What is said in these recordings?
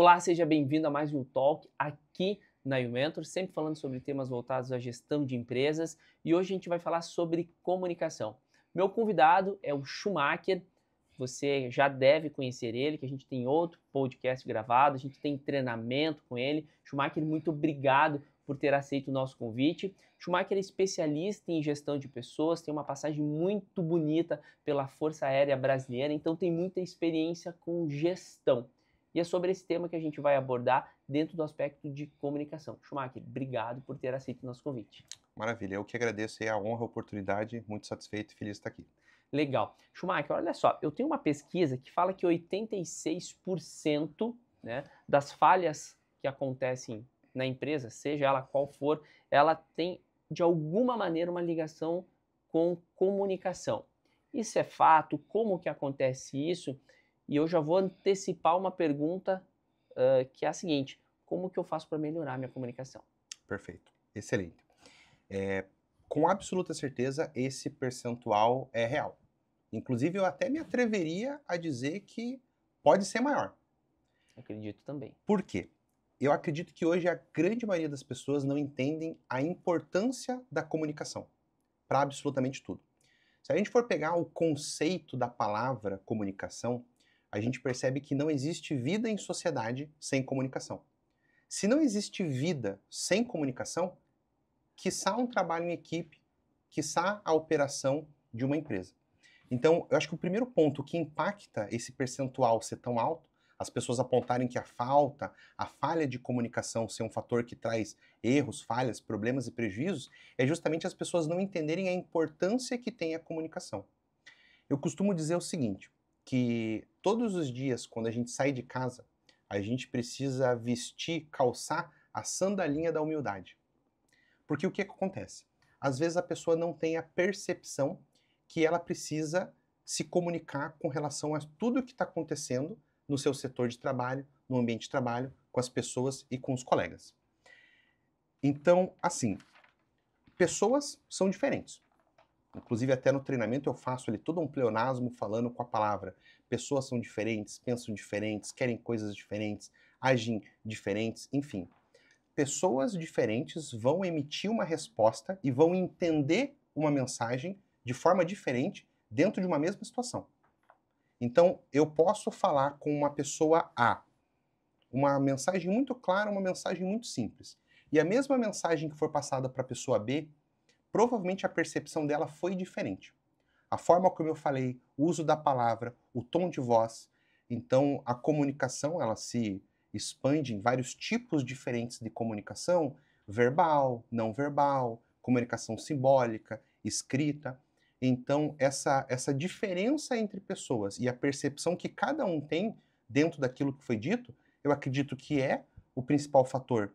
Olá, seja bem-vindo a mais um Talk aqui na YouMentor, sempre falando sobre temas voltados à gestão de empresas, e hoje a gente vai falar sobre comunicação. Meu convidado é o Schumacher, você já deve conhecer ele, que a gente tem outro podcast gravado, a gente tem treinamento com ele. Schumacher, muito obrigado por ter aceito o nosso convite. Schumacher é especialista em gestão de pessoas, tem uma passagem muito bonita pela Força Aérea Brasileira, então tem muita experiência com gestão. E é sobre esse tema que a gente vai abordar dentro do aspecto de comunicação. Schumacher, obrigado por ter aceito o nosso convite. Maravilha, eu que agradeço aí a honra, a oportunidade, muito satisfeito e feliz de estar aqui. Legal. Schumacher, olha só, eu tenho uma pesquisa que fala que 86%, né, das falhas que acontecem na empresa, seja ela qual for, ela tem de alguma maneira uma ligação com comunicação. Isso é fato? Como que acontece isso? E eu já vou antecipar uma pergunta que é a seguinte: como que eu faço para melhorar minha comunicação? Perfeito, excelente. Com absoluta certeza, esse percentual é real. Inclusive, eu até me atreveria a dizer que pode ser maior. Acredito também. Por quê? Eu acredito que hoje a grande maioria das pessoas não entendem a importância da comunicação para absolutamente tudo. Se a gente for pegar o conceito da palavra comunicação, a gente percebe que não existe vida em sociedade sem comunicação. Se não existe vida sem comunicação, quiçá um trabalho em equipe, quiçá a operação de uma empresa. Então, eu acho que o primeiro ponto que impacta esse percentual ser tão alto, as pessoas apontarem que a falha de comunicação ser um fator que traz erros, falhas, problemas e prejuízos, é justamente as pessoas não entenderem a importância que tem a comunicação. Eu costumo dizer o seguinte, que todos os dias, quando a gente sai de casa, a gente precisa vestir, calçar a sandalinha da humildade. Porque o que acontece? Às vezes a pessoa não tem a percepção que ela precisa se comunicar com relação a tudo o que está acontecendo no seu setor de trabalho, no ambiente de trabalho, com as pessoas e com os colegas. Então, assim, pessoas são diferentes. Inclusive, até no treinamento eu faço ali todo um pleonasmo falando com a palavra. Pessoas são diferentes, pensam diferentes, querem coisas diferentes, agem diferentes, enfim. Pessoas diferentes vão emitir uma resposta e vão entender uma mensagem de forma diferente dentro de uma mesma situação. Então, eu posso falar com uma pessoa A, uma mensagem muito clara, uma mensagem muito simples. E a mesma mensagem que for passada para a pessoa B, provavelmente a percepção dela foi diferente. A forma como eu falei, o uso da palavra, o tom de voz. Então, a comunicação, ela se expande em vários tipos diferentes de comunicação, verbal, não verbal, comunicação simbólica, escrita. Então, essa diferença entre pessoas e a percepção que cada um tem dentro daquilo que foi dito, eu acredito que é o principal fator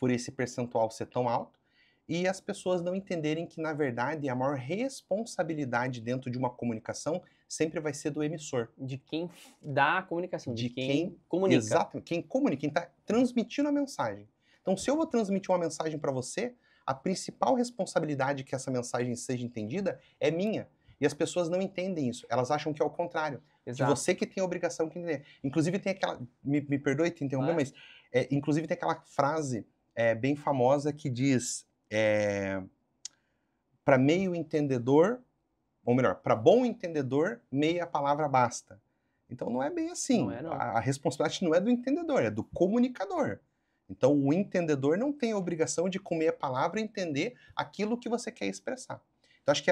por esse percentual ser tão alto, e as pessoas não entenderem que, na verdade, a maior responsabilidade dentro de uma comunicação sempre vai ser do emissor, De quem dá a comunicação, de de quem, quem comunica. exatamente, quem comunica, quem está transmitindo a mensagem. Então, se eu vou transmitir uma mensagem para você, a principal responsabilidade que essa mensagem seja entendida é minha. E as pessoas não entendem isso. Elas acham que é o contrário. Que Exato. você que tem a obrigação de entender. Inclusive tem aquela... Me perdoe te interromper, Claro. mas... inclusive tem aquela frase bem famosa que diz... para meio entendedor, ou melhor, para bom entendedor, meia palavra basta. Então não é bem Não assim. é, não. A responsabilidade não é do entendedor, é do comunicador. Então o entendedor não tem a obrigação de comer a palavra e entender aquilo que você quer expressar. Então acho que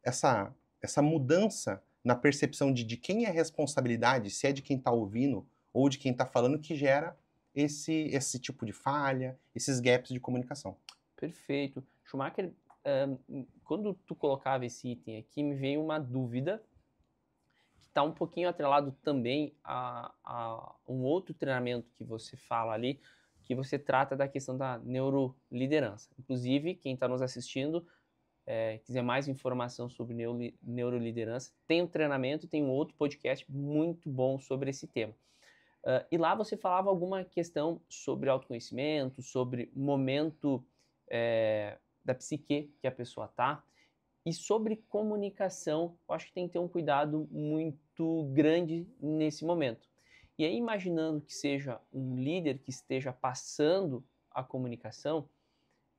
essa mudança na percepção de quem é a responsabilidade, se é de quem está ouvindo ou de quem está falando, que gera esse tipo de falha, esses gaps de comunicação. Perfeito. Schumacher, quando tu colocava esse item aqui, me veio uma dúvida que está um pouquinho atrelado também a um outro treinamento que você fala ali, que você trata da questão da neuroliderança. Inclusive, quem está nos assistindo, quiser mais informação sobre neuroliderança, tem um treinamento e tem um outro podcast muito bom sobre esse tema. E lá você falava alguma questão sobre autoconhecimento, sobre momento da psique que a pessoa tá, e sobre comunicação. Eu acho que tem que ter um cuidado muito grande nesse momento. E aí, imaginando que seja um líder que esteja passando a comunicação,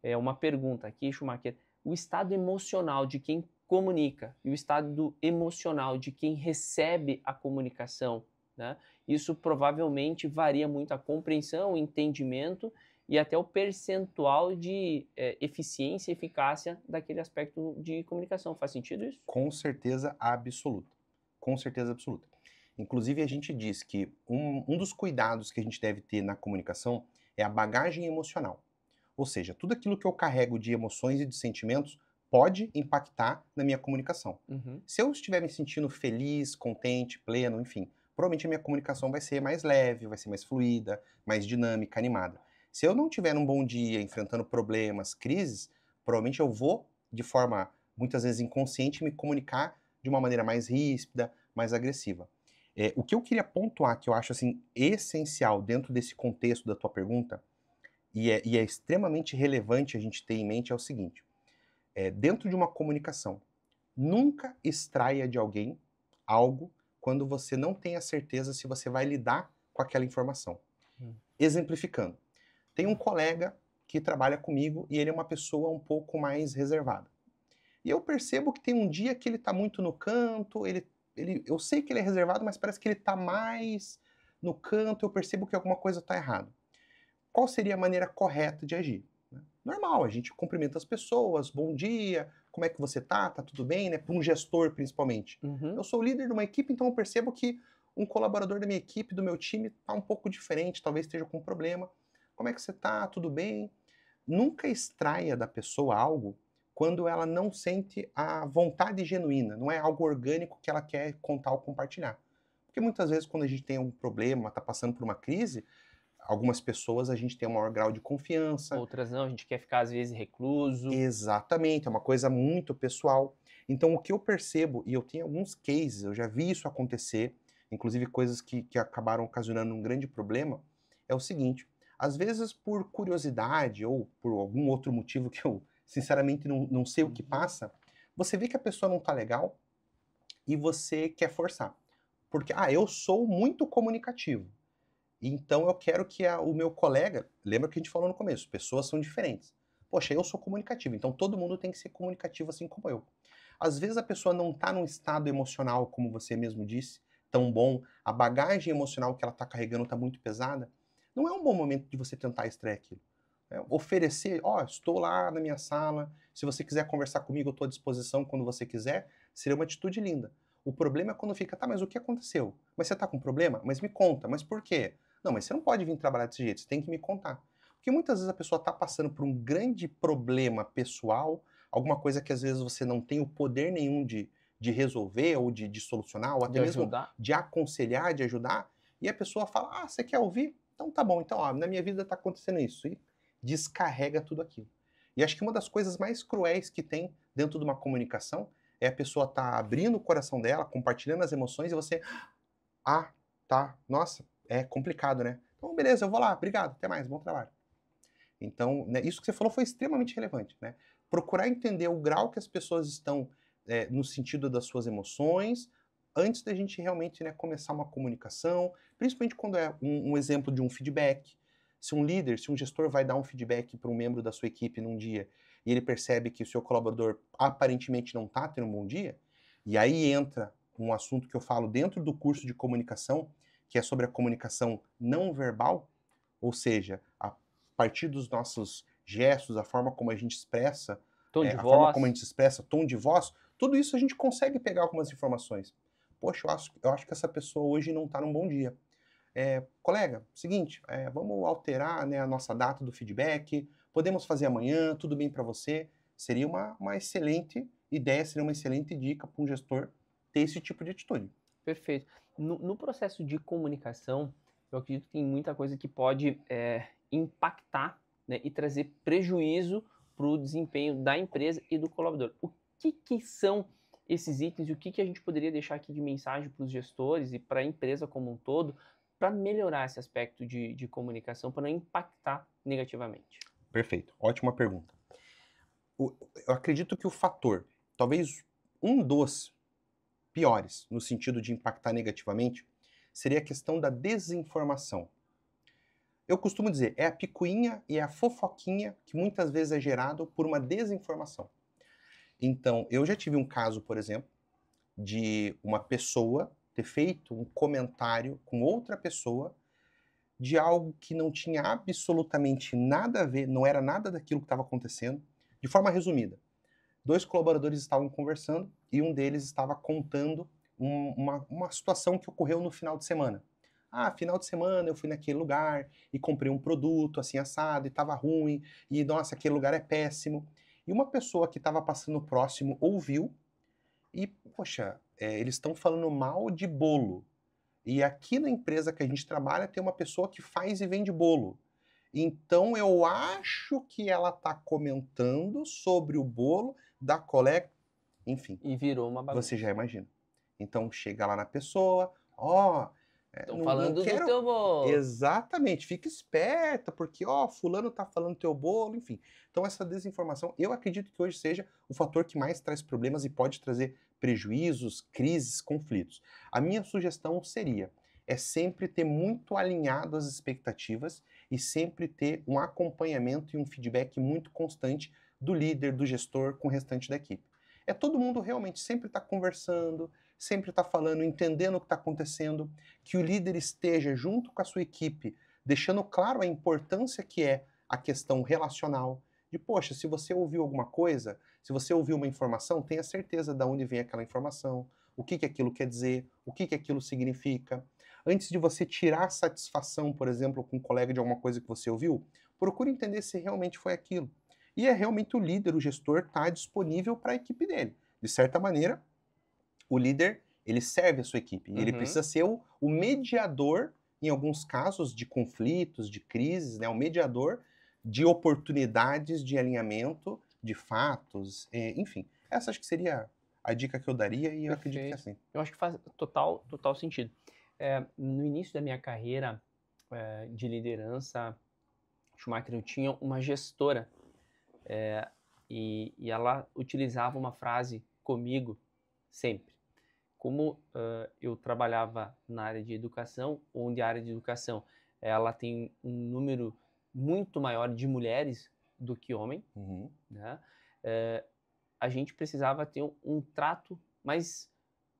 é uma pergunta aqui, Schumacher, o estado emocional de quem comunica e o estado emocional de quem recebe a comunicação, né? Isso provavelmente varia muito a compreensão, o entendimento e até o percentual de eficiência e eficácia daquele aspecto de comunicação. Faz sentido isso? Com certeza absoluta. Com certeza absoluta. Inclusive, a gente diz que um dos cuidados que a gente deve ter na comunicação é a bagagem emocional. Ou seja, tudo aquilo que eu carrego de emoções e de sentimentos pode impactar na minha comunicação. Uhum. Se eu estiver me sentindo feliz, contente, pleno, enfim, provavelmente a minha comunicação vai ser mais leve, vai ser mais fluida, mais dinâmica, animada. Se eu não tiver um bom dia, enfrentando problemas, crises, provavelmente eu vou, de forma muitas vezes inconsciente, me comunicar de uma maneira mais ríspida, mais agressiva. O que eu queria pontuar, que eu acho assim essencial dentro desse contexto da tua pergunta, e é extremamente relevante a gente ter em mente, é o seguinte: dentro de uma comunicação, nunca extraia de alguém algo quando você não tem a certeza se você vai lidar com aquela informação. Exemplificando, tem um colega que trabalha comigo e ele é uma pessoa um pouco mais reservada. E eu percebo que tem um dia que ele está muito no canto, eu sei que ele é reservado, mas parece que ele está mais no canto, eu percebo que alguma coisa está errada. Qual seria a maneira correta de agir? Normal, a gente cumprimenta as pessoas, bom dia, como é que você tá? Tá tudo bem, né? Para um gestor, principalmente. Uhum. Eu sou o líder de uma equipe, então eu percebo que um colaborador da minha equipe, do meu time, tá um pouco diferente, talvez esteja com um problema. Como é que você tá? Tudo bem? Nunca extraia da pessoa algo quando ela não sente a vontade genuína, não é algo orgânico que ela quer contar ou compartilhar. Porque muitas vezes quando a gente tem um problema, tá passando por uma crise, algumas pessoas a gente tem um maior grau de confiança. Outras não, a gente quer ficar às vezes recluso. Exatamente, é uma coisa muito pessoal. Então, o que eu percebo, e eu tenho alguns cases, eu já vi isso acontecer, inclusive coisas que acabaram ocasionando um grande problema, é o seguinte: às vezes, por curiosidade ou por algum outro motivo que eu, sinceramente, não sei o que passa, você vê que a pessoa não tá legal e você quer forçar. Porque, eu sou muito comunicativo. Então eu quero que o meu colega, lembra que a gente falou no começo, pessoas são diferentes. Poxa, eu sou comunicativo, então todo mundo tem que ser comunicativo assim como eu. Às vezes a pessoa não está num estado emocional, como você mesmo disse, tão bom, a bagagem emocional que ela está carregando está muito pesada. Não é um bom momento de você tentar extrair aquilo. Oferecer, estou lá na minha sala, se você quiser conversar comigo, eu estou à disposição quando você quiser, seria uma atitude linda. O problema é quando fica, tá, mas o que aconteceu? Mas você está com problema? Mas me conta, mas por quê? Não, mas você não pode vir trabalhar desse jeito, você tem que me contar. Porque muitas vezes a pessoa está passando por um grande problema pessoal, alguma coisa que às vezes você não tem o poder nenhum de resolver, ou de solucionar, ou até De mesmo ajudar. de aconselhar, de ajudar, e a pessoa fala, você quer ouvir? Então tá bom, então na minha vida está acontecendo isso, e descarrega tudo aquilo. E acho que uma das coisas mais cruéis que tem dentro de uma comunicação é a pessoa estar abrindo o coração dela, compartilhando as emoções, e você, tá, nossa, é complicado, né? Então, beleza, eu vou lá, obrigado, até mais, bom trabalho. Então, né, isso que você falou foi extremamente relevante, né? Procurar entender o grau que as pessoas estão no sentido das suas emoções, antes da gente realmente, né, começar uma comunicação, principalmente quando é um exemplo de um feedback. Se um líder, se um gestor vai dar um feedback para um membro da sua equipe num dia e ele percebe que o seu colaborador aparentemente não está tendo um bom dia, e aí entra um assunto que eu falo dentro do curso de comunicação, que é sobre a comunicação não verbal, ou seja, a partir dos nossos gestos, a forma como a gente expressa, Tom de a forma voz. como a gente expressa, tom de voz, tudo isso a gente consegue pegar algumas informações. Poxa, eu acho que essa pessoa hoje não está num bom dia. Colega, seguinte, vamos alterar, né, a nossa data do feedback, podemos fazer amanhã, tudo bem para você? Seria uma excelente ideia, seria uma excelente dica para um gestor ter esse tipo de atitude. Perfeito. No processo de comunicação, eu acredito que tem muita coisa que pode impactar, né, e trazer prejuízo para o desempenho da empresa e do colaborador. O que são esses itens e o que a gente poderia deixar aqui de mensagem para os gestores e para a empresa como um todo para melhorar esse aspecto de comunicação, para não impactar negativamente? Perfeito, ótima pergunta. Eu acredito que o fator, talvez um dos piores, no sentido de impactar negativamente, seria a questão da desinformação. Eu costumo dizer, é a picuinha e a fofoquinha que muitas vezes é gerado por uma desinformação. Então, eu já tive um caso, por exemplo, de uma pessoa ter feito um comentário com outra pessoa de algo que não tinha absolutamente nada a ver, não era nada daquilo que estava acontecendo, de forma resumida. 2 colaboradores estavam conversando e um deles estava contando uma situação que ocorreu no final de semana. Ah, final de semana eu fui naquele lugar e comprei um produto assim assado e estava ruim, e nossa, aquele lugar é péssimo. E uma pessoa que estava passando próximo ouviu e, poxa, eles estão falando mal de bolo. E aqui na empresa que a gente trabalha tem uma pessoa que faz e vende bolo. Então eu acho que ela está comentando sobre o bolo da colega. Enfim, E virou uma bagunça. você já imagina. Então chega lá na pessoa, ó, Estão não falando do quero. teu bolo. Exatamente, fica esperta, porque ó, fulano tá falando teu bolo, enfim. Então essa desinformação, eu acredito que hoje seja o fator que mais traz problemas e pode trazer prejuízos, crises, conflitos. A minha sugestão seria, é sempre ter muito alinhado as expectativas e sempre ter um acompanhamento e um feedback muito constante do líder, do gestor com o restante da equipe. É todo mundo realmente sempre estar conversando, sempre estar falando, entendendo o que está acontecendo, que o líder esteja junto com a sua equipe, deixando claro a importância que é a questão relacional, de, poxa, se você ouviu alguma coisa, se você ouviu uma informação, tenha certeza de onde vem aquela informação, o que aquilo quer dizer, o que aquilo significa. Antes de você tirar satisfação, por exemplo, com um colega de alguma coisa que você ouviu, procure entender se realmente foi aquilo. E é realmente o líder, o gestor, estar disponível para a equipe dele. De certa maneira, o líder, ele serve a sua equipe. E ele precisa ser o mediador, em alguns casos, de conflitos, de crises, né? O mediador de oportunidades de alinhamento, de fatos, enfim. Essa acho que seria a dica que eu daria e eu acredito que é assim. Eu acho que faz total sentido. No início da minha carreira de liderança, Schumacher, eu tinha uma gestora e ela utilizava uma frase comigo sempre. Como eu trabalhava na área de educação, onde a área de educação ela tem um número muito maior de mulheres do que homem, né? A gente precisava ter um trato mais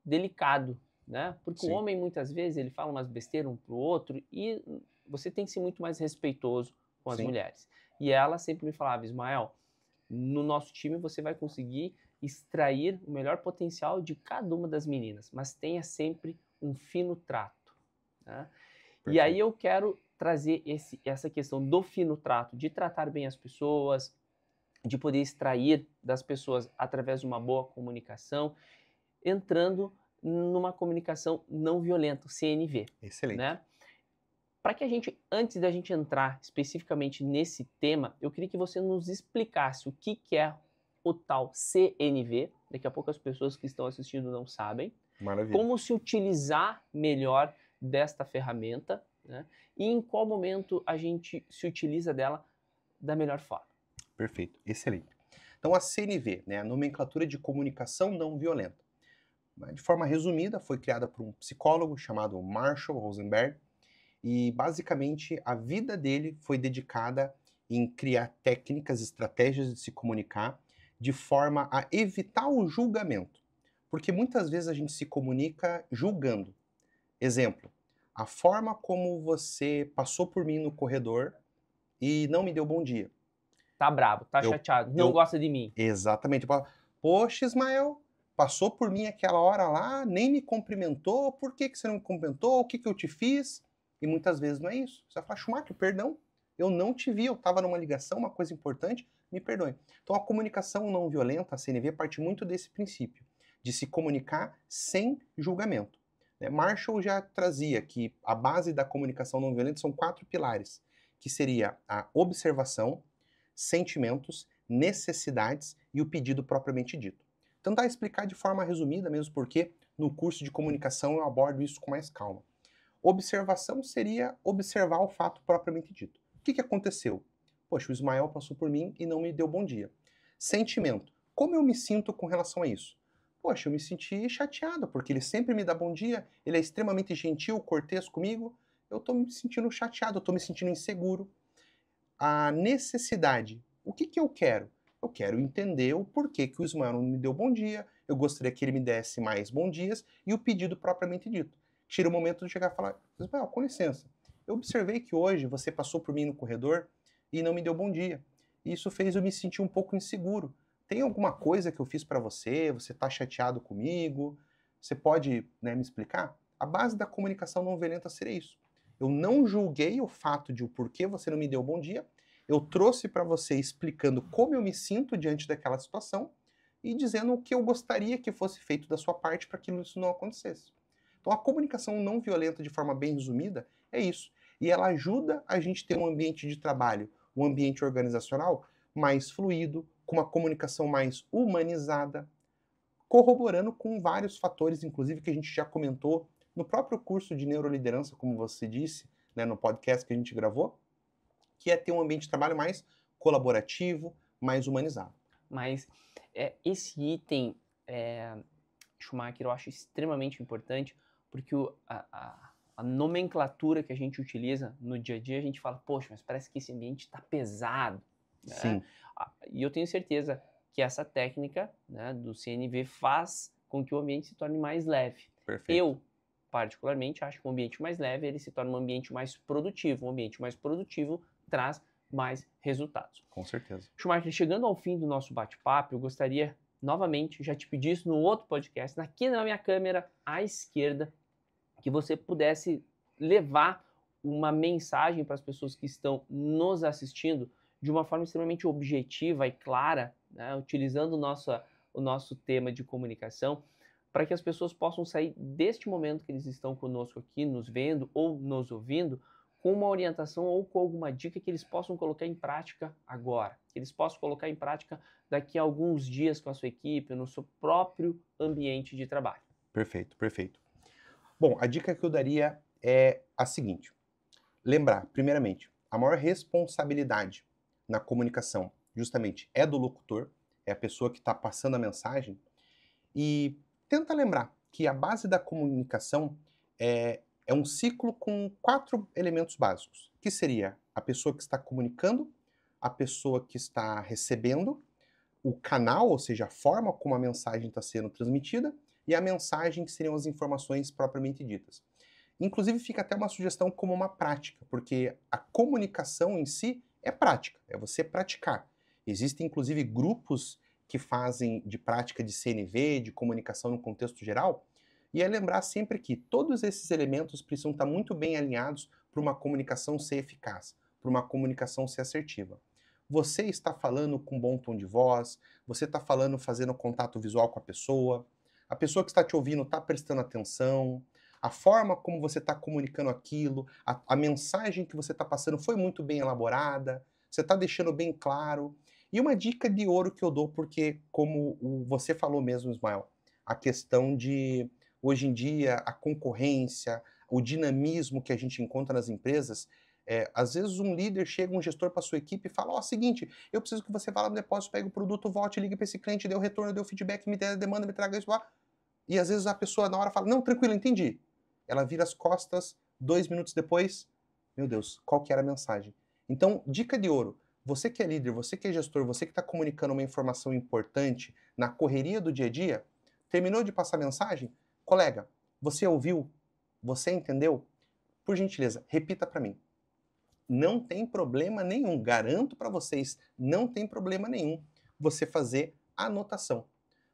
delicado, né? Porque Sim. o homem muitas vezes ele fala umas besteiras um pro outro e você tem que ser muito mais respeitoso com as Sim. mulheres. E ela sempre me falava, Ismael, no nosso time você vai conseguir extrair o melhor potencial de cada uma das meninas, mas tenha sempre um fino trato, né? E aí eu quero trazer essa questão do fino trato, de tratar bem as pessoas, de poder extrair das pessoas através de uma boa comunicação, entrando numa comunicação não violenta, o CNV. Excelente. Né? Para que a gente, antes da gente entrar especificamente nesse tema, eu queria que você nos explicasse o que é o tal CNV. Daqui a pouco as pessoas que estão assistindo não sabem. Maravilha. Como se utilizar melhor desta ferramenta, né? E em qual momento a gente se utiliza dela da melhor forma. Perfeito, excelente. Então a CNV, né, a nomenclatura de comunicação não violenta. De forma resumida, foi criada por um psicólogo chamado Marshall Rosenberg e basicamente a vida dele foi dedicada em criar técnicas, estratégias de se comunicar de forma a evitar o julgamento. Porque muitas vezes a gente se comunica julgando. Exemplo, a forma como você passou por mim no corredor e não me deu bom dia. Tá bravo, tá chateado, não gosta de mim. Exatamente. Poxa, Ismael, passou por mim aquela hora lá, nem me cumprimentou, por que você não me cumprimentou, o que eu te fiz? E muitas vezes não é isso. Você vai falar, Schumacher, perdão, eu não te vi, eu estava numa ligação, uma coisa importante, me perdoe. Então a comunicação não violenta, a CNV, parte muito desse princípio, de se comunicar sem julgamento. Marshall já trazia que a base da comunicação não violenta são 4 pilares, que seria a observação, sentimentos, necessidades e o pedido propriamente dito. Tentar explicar de forma resumida, mesmo porque no curso de comunicação eu abordo isso com mais calma. Observação seria observar o fato propriamente dito. O que aconteceu? Poxa, o Ismael passou por mim e não me deu bom dia. Sentimento. Como eu me sinto com relação a isso? poxa, eu me senti chateado, porque ele sempre me dá bom dia, ele é extremamente gentil, cortês comigo, eu estou me sentindo chateado, eu estou me sentindo inseguro. A necessidade, o que que eu quero? Eu quero entender o porquê que o Ismael não me deu bom dia, eu gostaria que ele me desse mais bom dias, e o pedido propriamente dito. Chega o momento de chegar e falar, Ismael, com licença, eu observei que hoje você passou por mim no corredor e não me deu bom dia. Isso fez eu me sentir um pouco inseguro. Tem alguma coisa que eu fiz para você? Você está chateado comigo? Você pode, né, me explicar? A base da comunicação não violenta seria isso. Eu não julguei o fato de o porquê você não me deu bom dia. Eu trouxe para você explicando como eu me sinto diante daquela situação e dizendo o que eu gostaria que fosse feito da sua parte para que isso não acontecesse. Então, a comunicação não violenta, de forma bem resumida, é isso. E ela ajuda a gente ter um ambiente de trabalho, um ambiente organizacional mais fluido, com uma comunicação mais humanizada, corroborando com vários fatores, inclusive, que a gente já comentou no próprio curso de neuroliderança, como você disse, né, no podcast que a gente gravou, que é ter um ambiente de trabalho mais colaborativo, mais humanizado. Mas esse item, Schumacher, eu acho extremamente importante, porque a nomenclatura que a gente utiliza no dia a dia, a gente fala, poxa, mas parece que esse ambiente está pesado. Né? Sim. E eu tenho certeza que essa técnica, né, do CNV faz com que o ambiente se torne mais leve. Perfeito. Eu, particularmente, acho que um ambiente mais leve, ele se torna um ambiente mais produtivo. Um ambiente mais produtivo traz mais resultados. Com certeza. Schumacher, chegando ao fim do nosso bate-papo, eu gostaria, novamente, já te pedi isso no outro podcast, aqui na minha câmera à esquerda, que você pudesse levar uma mensagem para as pessoas que estão nos assistindo de uma forma extremamente objetiva e clara, né, utilizando o nosso tema de comunicação, para que as pessoas possam sair deste momento que eles estão conosco aqui, nos vendo ou nos ouvindo, com uma orientação ou com alguma dica que eles possam colocar em prática agora, que eles possam colocar em prática daqui a alguns dias com a sua equipe, no seu próprio ambiente de trabalho. Perfeito, perfeito. Bom, a dica que eu daria é a seguinte: lembrar, primeiramente, a maior responsabilidade na comunicação, justamente, é do locutor, é a pessoa que está passando a mensagem, e tenta lembrar que a base da comunicação é um ciclo com 4 elementos básicos, que seria a pessoa que está comunicando, a pessoa que está recebendo, o canal, ou seja, a forma como a mensagem está sendo transmitida, e a mensagem, que seriam as informações propriamente ditas. Inclusive, fica até uma sugestão como uma prática, porque a comunicação em si é prática, é você praticar. Existem, inclusive, grupos que fazem de prática de CNV, de comunicação no contexto geral, e é lembrar sempre que todos esses elementos precisam estar muito bem alinhados para uma comunicação ser eficaz, para uma comunicação ser assertiva. Você está falando com bom tom de voz, você está falando fazendo contato visual com a pessoa que está te ouvindo está prestando atenção, a forma como você está comunicando aquilo, a mensagem que você está passando foi muito bem elaborada, você está deixando bem claro. E uma dica de ouro que eu dou, porque como você falou mesmo, Ismael, a questão de, hoje em dia, a concorrência, o dinamismo que a gente encontra nas empresas, às vezes um líder chega, um gestor para sua equipe e fala, ó, seguinte, eu preciso que você vá lá no depósito, pegue o produto, volte, ligue para esse cliente, dê o retorno, dê o feedback, me dê a demanda, me traga isso lá. E às vezes a pessoa na hora fala, não, tranquilo, entendi. Ela vira as costas, 2 minutos depois, meu Deus, qual que era a mensagem? Então, dica de ouro, você que é líder, você que é gestor, você que está comunicando uma informação importante na correria do dia a dia, terminou de passar a mensagem? Colega, você ouviu? Você entendeu? Por gentileza, repita para mim. Não tem problema nenhum, garanto para vocês, não tem problema nenhum você fazer anotação.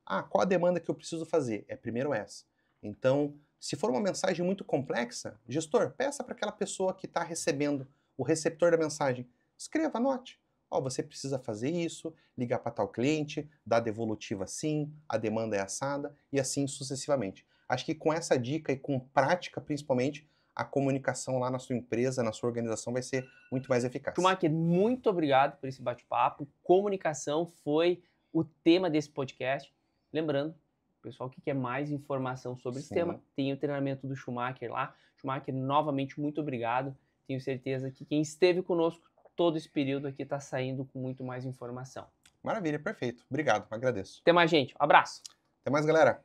Ah, qual a demanda que eu preciso fazer? É primeiro essa. Então, se for uma mensagem muito complexa, gestor, peça para aquela pessoa que está recebendo, o receptor da mensagem, escreva, anote. Ó, você precisa fazer isso, ligar para tal cliente, dar devolutiva assim, a demanda é assada, e assim sucessivamente. Acho que com essa dica e com prática, principalmente, a comunicação lá na sua empresa, na sua organização vai ser muito mais eficaz. Schumacher, muito obrigado por esse bate-papo. Comunicação foi o tema desse podcast. Lembrando, pessoal, que quer mais informação sobre esse tema, tem o treinamento do Schumacher lá. Schumacher, novamente, muito obrigado. Tenho certeza que quem esteve conosco todo esse período aqui está saindo com muito mais informação. Maravilha, perfeito. Obrigado, agradeço. Até mais, gente. Um abraço. Até mais, galera.